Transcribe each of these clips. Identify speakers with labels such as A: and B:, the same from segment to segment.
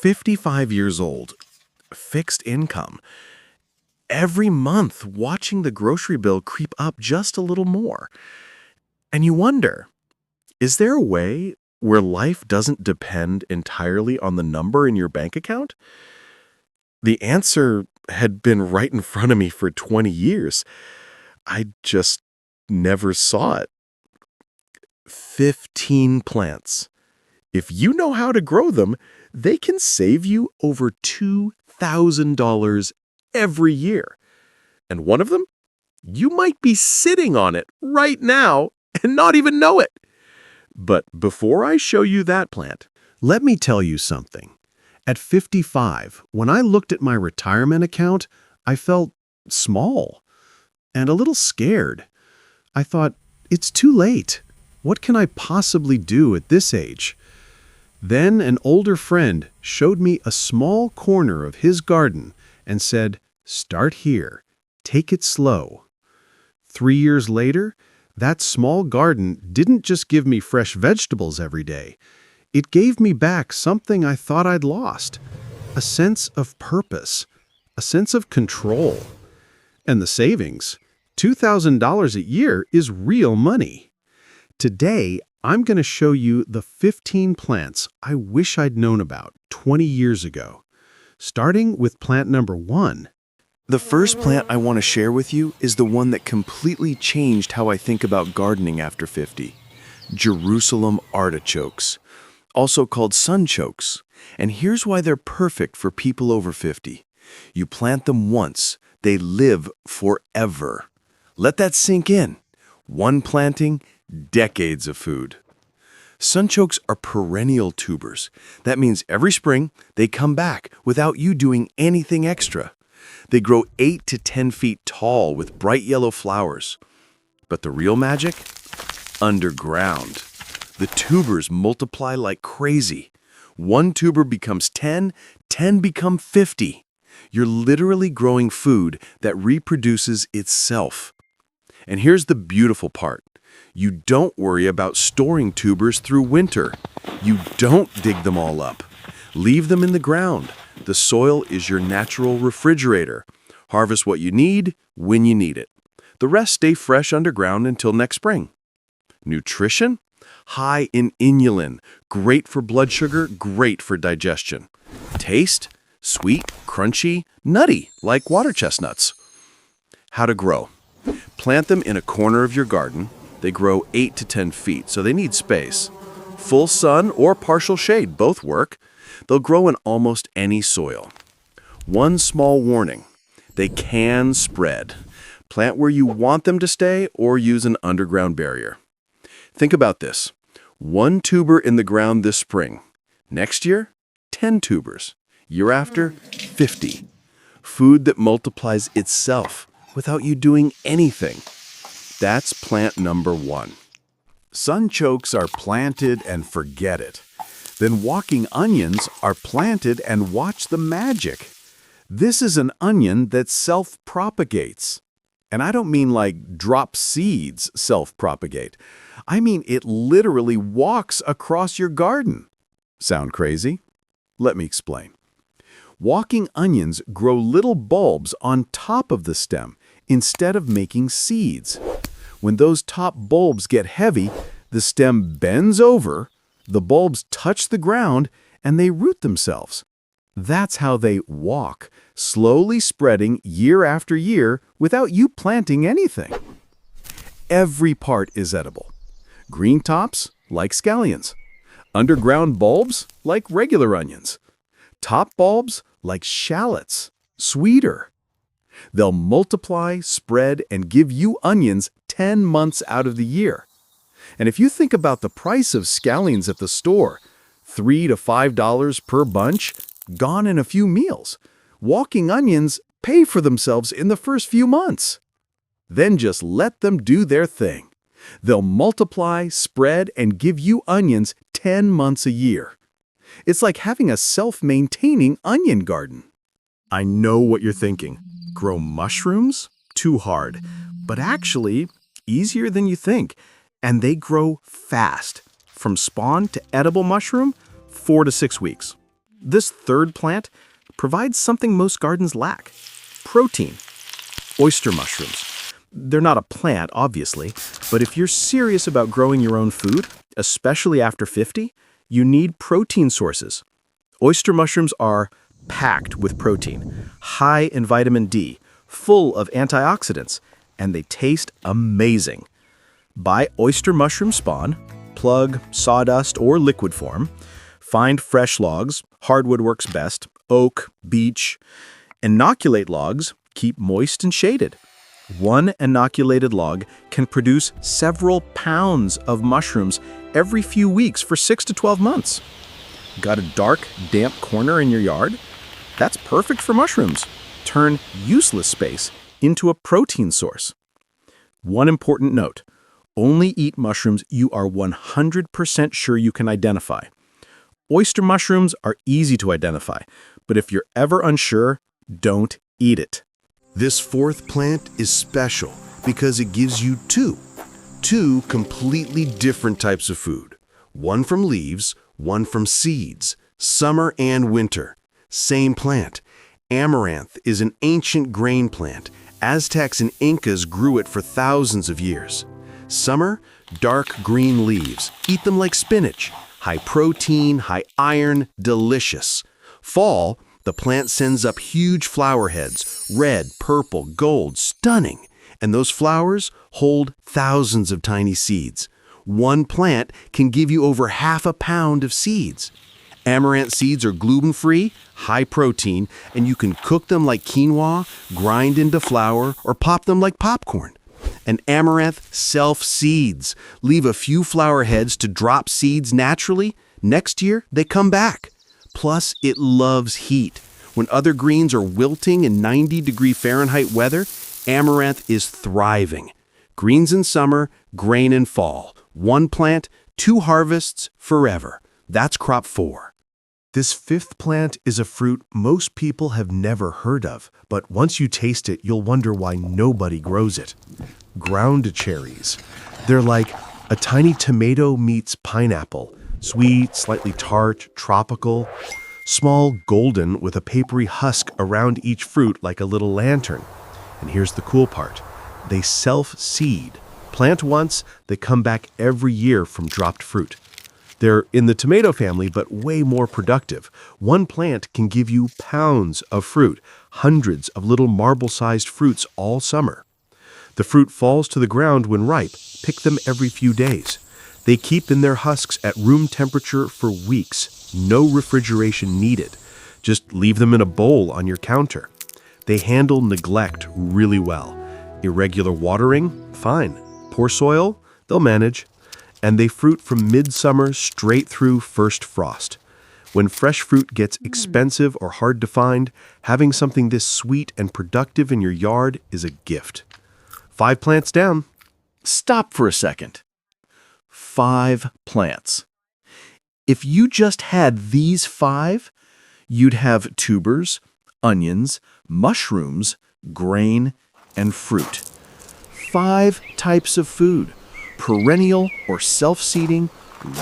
A: 55 years old, fixed income, every month watching the grocery bill creep up just a little more. And you wonder, is there a way where life doesn't depend entirely on the number in your bank account? The answer had been right in front of me for 20 years. I just never saw it. 15 plants. If you know how to grow them, they can save you over $2,000 every year. And one of them, you might be sitting on it right now and not even know it. But before I show you that plant, let me tell you something. At 55, when I looked at my retirement account, I felt small and a little scared. I thought, it's too late. What can I possibly do at this age? Then an older friend showed me a small corner of his garden and said, start here, take it slow. 3 years later, that small garden didn't just give me fresh vegetables every day. It gave me back something I thought I'd lost, a sense of purpose, a sense of control. And the savings, $2,000 a year, is real money. Today, I'm going to show you the 15 plants I wish I'd known about 20 years ago, starting with plant number 1. The first plant I want to share with you is the one that completely changed how I think about gardening after 50. Jerusalem Artichokes, also called Sunchokes. And here's why they're perfect for people over 50. You plant them once, they live forever. Let that sink in. One planting, decades of food. Sunchokes are perennial tubers. That means every spring they come back without you doing anything extra. They grow 8 to 10 feet tall with bright yellow flowers. But the real magic? Underground. The tubers multiply like crazy. One tuber becomes 10, 10 become 50. You're literally growing food that reproduces itself. And here's the beautiful part. You don't worry about storing tubers through winter. You don't dig them all up. Leave them in the ground. The soil is your natural refrigerator. Harvest what you need when you need it. The rest stay fresh underground until next spring. Nutrition? High in inulin. Great for blood sugar, great for digestion. Taste? Sweet, crunchy, nutty, like water chestnuts. How to grow? Plant them in a corner of your garden. They grow 8 to 10 feet, so they need space. Full sun or partial shade, both work. They'll grow in almost any soil. One small warning, they can spread. Plant where you want them to stay or use an underground barrier. Think about this. 1 tuber in the ground this spring. Next year, 10 tubers. Year after, 50. Food that multiplies itself without you doing anything. That's plant number 1.
B: Sunchokes are planted and forget it. Then walking onions are planted and watch the magic. This is an onion that self-propagates. And I don't mean like drop seeds self-propagate. I mean it literally walks across your garden. Sound crazy? Let me explain. Walking onions grow little bulbs on top of the stem instead of making seeds. When those top bulbs get heavy, the stem bends over, the bulbs touch the ground, and they root themselves. That's how they walk, slowly spreading year after year without you planting anything. Every part is edible. Green tops, like scallions. Underground bulbs, like regular onions. Top bulbs, like shallots, sweeter. They'll multiply, spread, and give you onions 10 months out of the year. And if you think about the price of scallions at the store, $3 to $5 per bunch, gone in a few meals. Walking onions pay for themselves in the first few months. Then just let them do their thing. They'll multiply, spread, and give you onions 10 months a year. It's like having a self-maintaining onion garden.
A: I know what you're thinking. Grow mushrooms? Too hard. But actually, easier than you think. And they grow fast. From spawn to edible mushroom, 4 to 6 weeks. This third plant provides something most gardens lack: protein. Oyster mushrooms. They're not a plant, obviously, but if you're serious about growing your own food, especially after 50, you need protein sources. Oyster mushrooms are packed with protein, high in vitamin D, full of antioxidants, and they taste amazing. Buy oyster mushroom spawn, plug, sawdust, or liquid form. Find fresh logs, hardwood works best, oak, beech. Inoculate logs, keep moist and shaded. One inoculated log can produce several pounds of mushrooms every few weeks for 6 to 12 months. Got a dark, damp corner in your yard? That's perfect for mushrooms. Turn useless space into a protein source. One important note: only eat mushrooms you are 100% sure you can identify. Oyster mushrooms are easy to identify, but if you're ever unsure, don't eat it.
B: This fourth plant is special because it gives you two completely different types of food. One from leaves, one from seeds, summer and winter. Same plant. Amaranth is an ancient grain plant. Aztecs and Incas grew it for thousands of years. Summer, dark green leaves. Eat them like spinach. High protein, high iron, delicious. Fall, the plant sends up huge flower heads, red, purple, gold, stunning. And those flowers hold thousands of tiny seeds. One plant can give you over half a pound of seeds. Amaranth seeds are gluten-free, high protein, and you can cook them like quinoa, grind into flour, or pop them like popcorn. And amaranth self-seeds. Leave a few flower heads to drop seeds naturally. Next year, they come back. Plus, it loves heat. When other greens are wilting in 90-degree Fahrenheit weather, amaranth is thriving. Greens in summer, grain in fall. One plant, 2 harvests, forever. That's crop 4.
C: This fifth plant is a fruit most people have never heard of, but once you taste it, you'll wonder why nobody grows it. Ground cherries. They're like a tiny tomato meets pineapple. Sweet, slightly tart, tropical. Small, golden, with a papery husk around each fruit like a little lantern. And here's the cool part. They self-seed. Plant once, they come back every year from dropped fruit. They're in the tomato family, but way more productive. One plant can give you pounds of fruit, hundreds of little marble-sized fruits all summer. The fruit falls to the ground when ripe. Pick them every few days. They keep in their husks at room temperature for weeks. No refrigeration needed. Just leave them in a bowl on your counter. They handle neglect really well. Irregular watering? Fine. Poor soil? They'll manage. And they fruit from midsummer straight through first frost. When fresh fruit gets expensive or hard to find, having something this sweet and productive in your yard is a gift. 5 plants down.
A: Stop for a second. 5 plants. If you just had these 5, you'd have tubers, onions, mushrooms, grain, and fruit. 5 types of food. Perennial or self-seeding,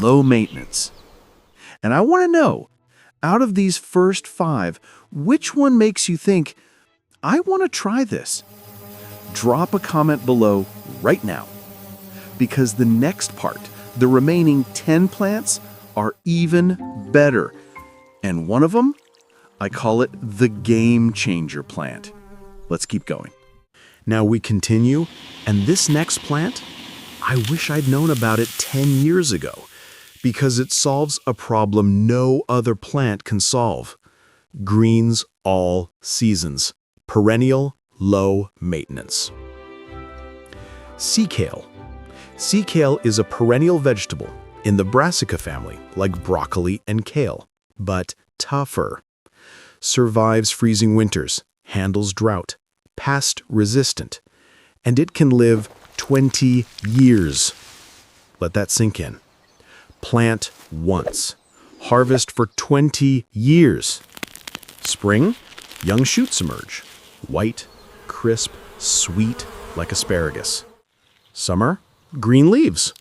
A: low maintenance. And I want to know, out of these first 5, which one makes you think, I want to try this? Drop a comment below right now. Because the next part, the remaining 10 plants, are even better. And one of them, I call it the game changer plant. Let's keep going. Now we continue, and this next plant, I wish I'd known about it 10 years ago, because it solves a problem no other plant can solve. Greens all seasons. Perennial, low maintenance. Sea kale. Sea kale is a perennial vegetable in the Brassica family, like broccoli and kale, but tougher. Survives freezing winters, handles drought, pest-resistant, and it can live 20 years. Let that sink in. Plant once. Harvest for 20 years. Spring, young shoots emerge. White, crisp, sweet like asparagus. Summer, green leaves.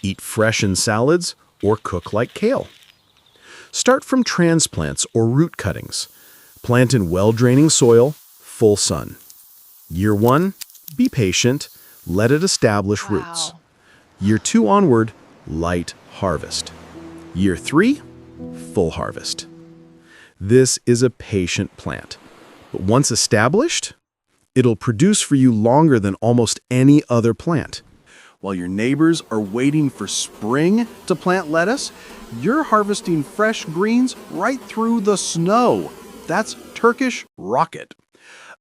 A: Eat fresh in salads or cook like kale.
C: Start from transplants or root cuttings. Plant in well-draining soil, full sun. Year 1, be patient, let it establish roots. Year 2 onward, light harvest. Year 3, full harvest. This is a patient plant, but once established, it'll produce for you longer than almost any other plant.
B: While your neighbors are waiting for spring to plant lettuce, you're harvesting fresh greens right through the snow. That's Turkish Rocket.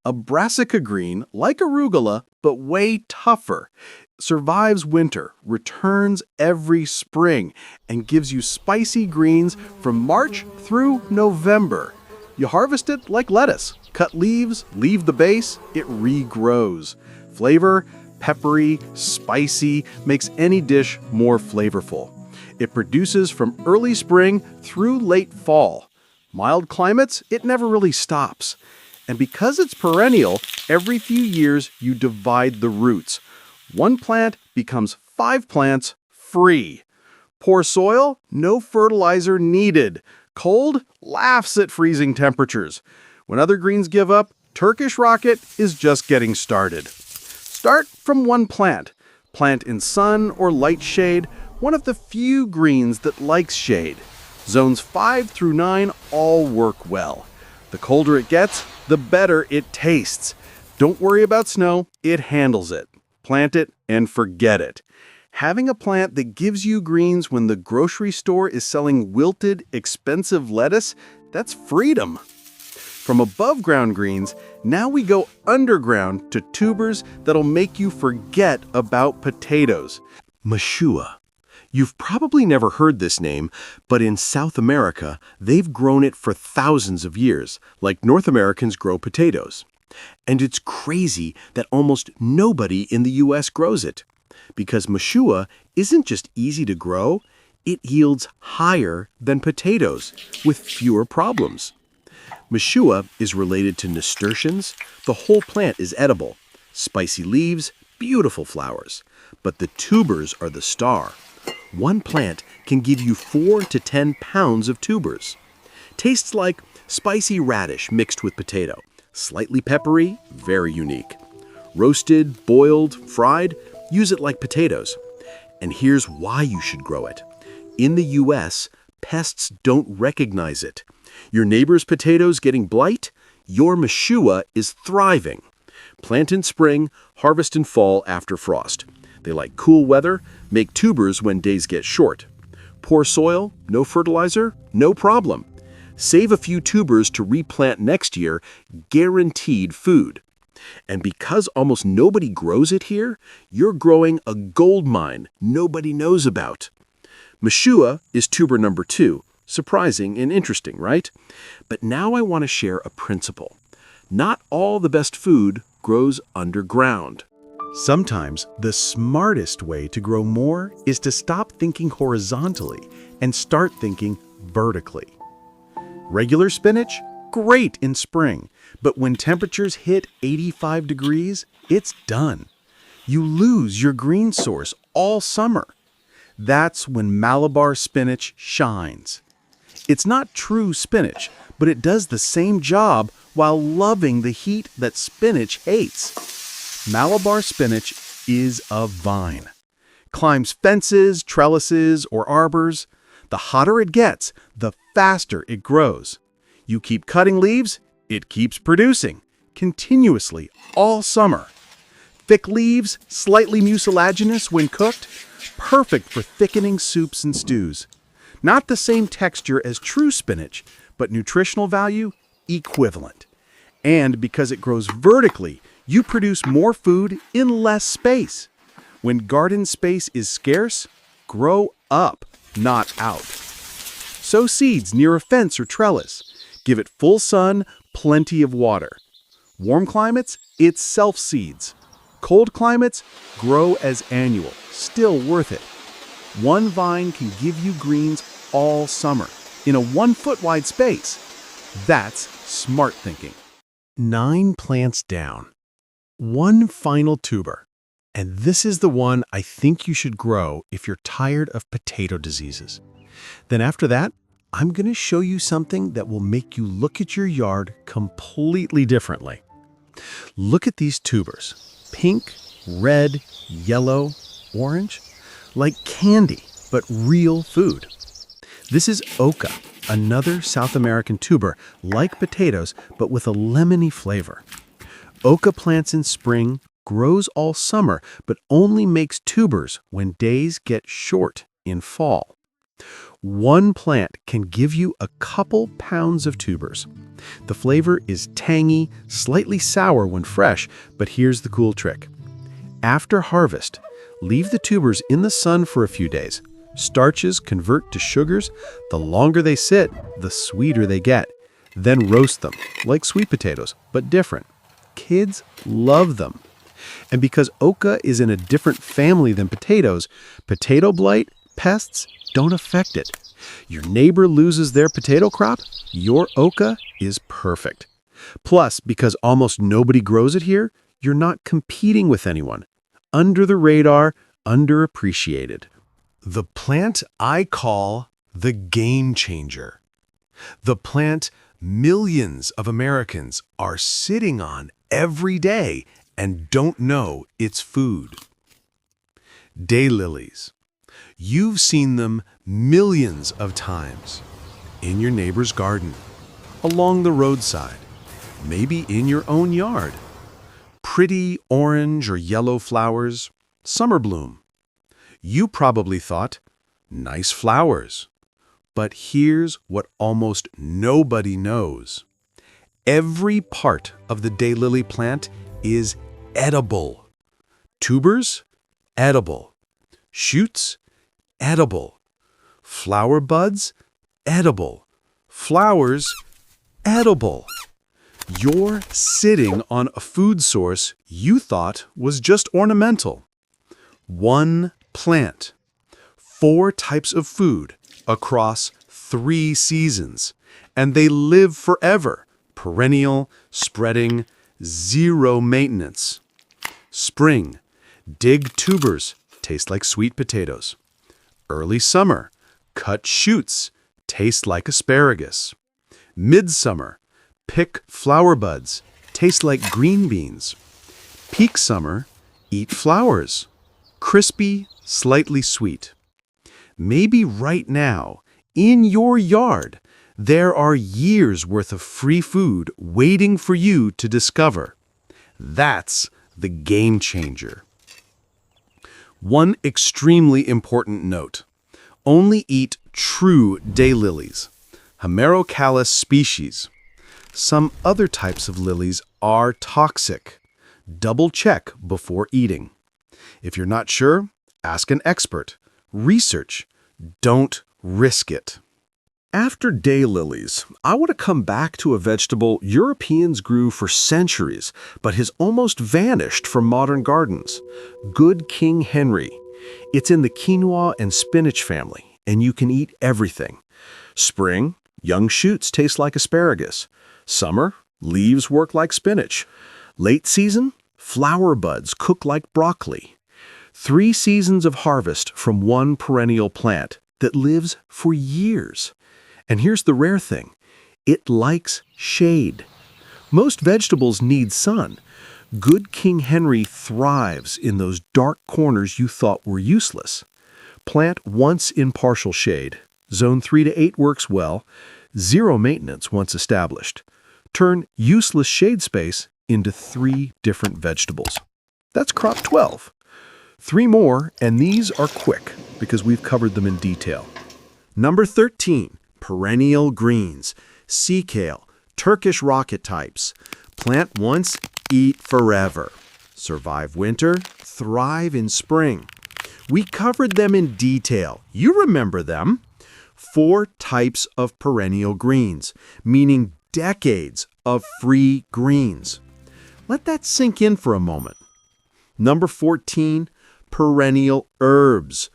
B: A brassica green, like arugula, but way tougher. Survives winter, returns every spring, and gives you spicy greens from March through November. You harvest it like lettuce. Cut leaves, leave the base, it regrows. Flavor, peppery, spicy, makes any dish more flavorful. It produces from early spring through late fall. Mild climates, it never really stops. And because it's perennial, every few years you divide the roots. One plant becomes 5 plants free. Poor soil, no fertilizer needed. Cold, laughs at freezing temperatures. When other greens give up, Turkish Rocket is just getting started. Start from one plant. Plant in sun or light shade, one of the few greens that likes shade. Zones 5 through 9 all work well. The colder it gets, the better it tastes. Don't worry about snow, it handles it. Plant it and forget it. Having a plant that gives you greens when the grocery store is selling wilted, expensive lettuce, that's freedom. From above ground greens, now we go underground to tubers that'll make you forget about potatoes.
C: Mashua. You've probably never heard this name, but in South America, they've grown it for thousands of years, like North Americans grow potatoes. And it's crazy that almost nobody in the U.S. grows it. Because Mashua isn't just easy to grow, it yields higher than potatoes, with fewer problems. Mashua is related to nasturtiums. The whole plant is edible. Spicy leaves, beautiful flowers. But the tubers are the star. One plant can give you 4 to 10 pounds of tubers. Tastes like spicy radish mixed with potato. Slightly peppery, very unique. Roasted, boiled, fried, use it like potatoes. And here's why you should grow it. In the U.S., pests don't recognize it. Your neighbor's potatoes getting blight? Your Mashua is thriving. Plant in spring, harvest in fall after frost. They like cool weather, make tubers when days get short. Poor soil, no fertilizer, no problem. Save a few tubers to replant next year, guaranteed food. And because almost nobody grows it here, you're growing a gold mine nobody knows about. Mashua is tuber number 2. Surprising and interesting, right? But now I want to share a principle. Not all the best food grows underground.
B: Sometimes the smartest way to grow more is to stop thinking horizontally and start thinking vertically. Regular spinach? Great in spring, but when temperatures hit 85 degrees, it's done. You lose your green source all summer. That's when Malabar spinach shines. It's not true spinach, but it does the same job while loving the heat that spinach hates. Malabar spinach is a vine. Climbs fences, trellises, or arbors. The hotter it gets, the faster it grows. You keep cutting leaves, it keeps producing, continuously all summer. Thick leaves, slightly mucilaginous when cooked, perfect for thickening soups and stews. Not the same texture as true spinach, but nutritional value equivalent. And because it grows vertically, you produce more food in less space. When garden space is scarce, grow up, not out. Sow seeds near a fence or trellis. Give it full sun, plenty of water. Warm climates, it self-seeds. Cold climates, grow as annual, still worth it. One vine can give you greens all summer in a 1-foot wide space. That's smart thinking.
C: 9 plants down. One final tuber. And this is the one I think you should grow if you're tired of potato diseases. Then after that, I'm going to show you something that will make you look at your yard completely differently. Look at these tubers. Pink, red, yellow, orange. Like candy, but real food. This is oca, another South American tuber, like potatoes, but with a lemony flavor. Oca plants in spring, grows all summer, but only makes tubers when days get short in fall. One plant can give you a couple pounds of tubers. The flavor is tangy, slightly sour when fresh, but here's the cool trick. After harvest, leave the tubers in the sun for a few days. Starches convert to sugars. The longer they sit, the sweeter they get. Then roast them, like sweet potatoes, but different. Kids love them. And because oca is in a different family than potatoes, potato blight, pests don't affect it. Your neighbor loses their potato crop, your oca is perfect. Plus, because almost nobody grows it here, you're not competing with anyone. Under the radar, underappreciated. The plant I call the game changer. The plant millions of Americans are sitting on every day and don't know it's food. Daylilies. You've seen them millions of times. In your neighbor's garden, along the roadside, maybe in your own yard. Pretty orange or yellow flowers, summer bloom. You probably thought, nice flowers. But here's what almost nobody knows. Every part of the daylily plant is edible. Tubers, edible. Shoots, edible. Flower buds, edible. Flowers, edible. You're sitting on a food source you thought was just ornamental. One plant, 4 types of food across 3 seasons, and they live forever. Perennial, spreading, 0 maintenance. Spring, dig tubers, taste like sweet potatoes. Early summer, cut shoots, taste like asparagus. Midsummer, pick flower buds, taste like green beans. Peak summer, eat flowers. Crispy, slightly sweet. Maybe right now, in your yard, there are years' worth of free food waiting for you to discover. That's the game changer. One extremely important note. Only eat true daylilies, Hemerocallis species. Some other types of lilies are toxic. Double check before eating. If you're not sure, ask an expert. Research. Don't risk it. After daylilies, I want to come back to a vegetable Europeans grew for centuries, but has almost vanished from modern gardens. Good King Henry. It's in the quinoa and spinach family, and you can eat everything. Spring, young shoots taste like asparagus. Summer, leaves work like spinach. Late season, flower buds cook like broccoli. 3 seasons of harvest from one perennial plant that lives for years. And here's the rare thing. It likes shade. Most vegetables need sun. Good King Henry thrives in those dark corners you thought were useless. Plant once in partial shade. Zone 3 to 8 works well. 0 maintenance once established. Turn useless shade space into 3 different vegetables. That's crop 12. 3 more, and these are quick because we've covered them in detail. Number 13, perennial greens, sea kale, Turkish Rocket types. Plant once, eat forever. Survive winter, thrive in spring. We covered them in detail. You remember them. 4 types of perennial greens, meaning decades of free greens. Let that sink in for a moment. Number 14, perennial herbs.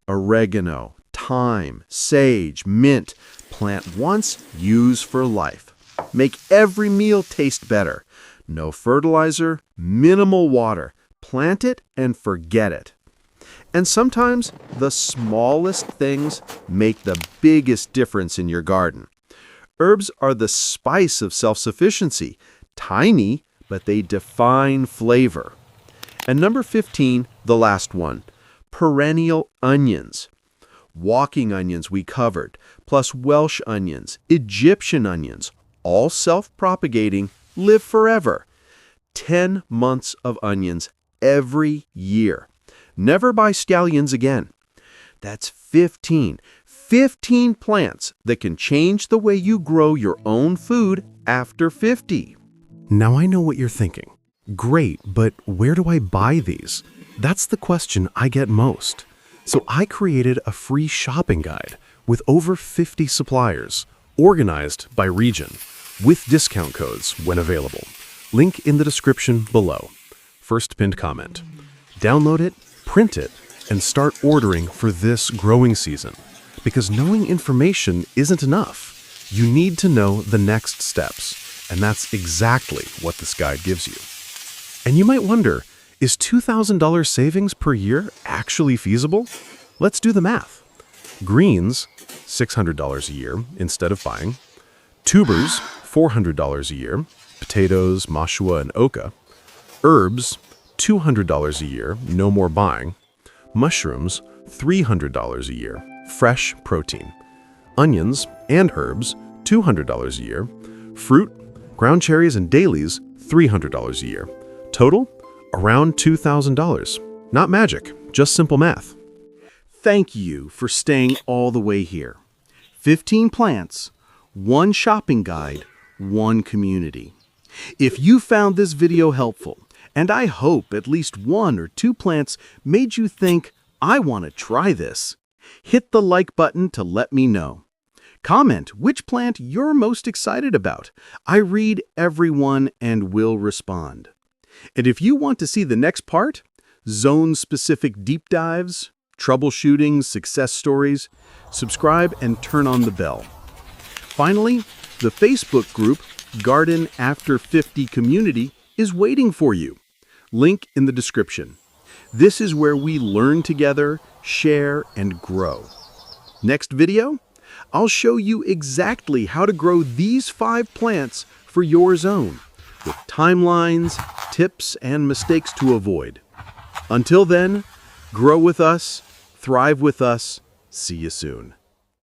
C: Oregano, thyme, sage, mint. Plant once, use for life. Make every meal taste better. No fertilizer, minimal water. Plant it and forget it.
B: And sometimes the smallest things make the biggest difference in your garden. Herbs are the spice of self-sufficiency, tiny, but they define flavor. And number 15, the last one, perennial onions. Walking onions we covered, plus Welsh onions, Egyptian onions, all self-propagating, live forever. 10 months of onions every year. Never buy scallions again. That's 15 plants that can change the way you grow your own food after 50.
C: Now I know what you're thinking. Great, but where do I buy these? That's the question I get most. So I created a free shopping guide with over 50 suppliers, organized by region, with discount codes when available. Link in the description below. First pinned comment. Download it, print it, and start ordering for this growing season. Because knowing information isn't enough. You need to know the next steps, and that's exactly what this guide gives you. And you might wonder, is $2,000 savings per year actually feasible? Let's do the math. Greens, $600 a year instead of buying. Tubers, $400 a year. Potatoes, Mashua, and Oca. Herbs, $200 a year, no more buying. Mushrooms, $300 a year, fresh protein. Onions and herbs, $200 a year. Fruit, ground cherries and daylilies, $300 a year. Total, around $2,000. Not magic, just simple math.
B: Thank you for staying all the way here. 15 plants, 1 shopping guide, 1 community. If you found this video helpful, and I hope at least 1 or 2 plants made you think, I want to try this, hit the like button to let me know. Comment which plant you're most excited about. I read everyone and will respond. And if you want to see the next part, zone-specific deep dives, troubleshooting, success stories, subscribe and turn on the bell. Finally, the Facebook group Garden After 50 Community is waiting for you. Link in the description. This is where we learn together, share, and grow. Next video, I'll show you exactly how to grow these 5 plants for your zone, with timelines, tips, and mistakes to avoid. Until then, grow with us, thrive with us. See you soon.